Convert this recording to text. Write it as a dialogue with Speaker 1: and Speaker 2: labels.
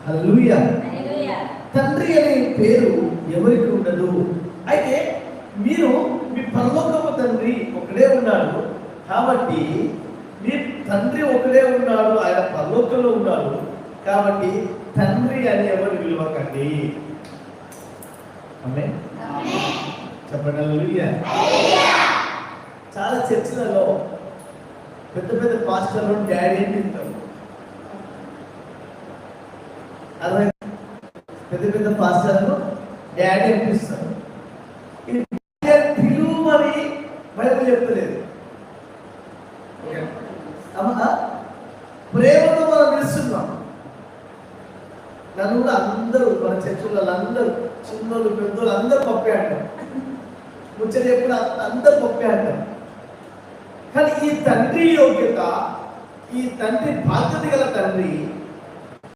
Speaker 1: హల్లెలూయా. తండ్రి అనే పేరు ఎవరికి ఉండదు. అయితే మీరు మీ పరలోకపు తండ్రి ఒకడే ఉన్నాడు కాబట్టి, మీ తండ్రి ఒకడే ఉన్నాడు, ఆయన పరలోకంలో ఉన్నాడు కాబట్టి తండ్రి అని ఎవరు పిలవకండి. ఆమేన్. చెప్పండి హల్లెలూయా. చాలా చర్చిలలో పెద్ద పెద్ద పాస్టర్లు డాడీ అని పిలుస్తారు. అదే పెద్ద పెద్ద పాస్టర్లు డాడీ అని పిలుస్తారు. ఇది పిలువని బైబిల్ చెప్తలేదు. ప్రేమతో మనం పిలుస్తున్నాం. నన్ను కూడా అందరూ మన చర్చల్లో అందరూ చిన్నోళ్ళు పెద్దోళ్ళు అందరూ పప్పే అంటారు. ముచ్చట చెప్పిన అందరూ పప్పే అంటారు. కానీ ఈ తండ్రి యోగ్యత, ఈ తండ్రి బాధ్యత గల తండ్రి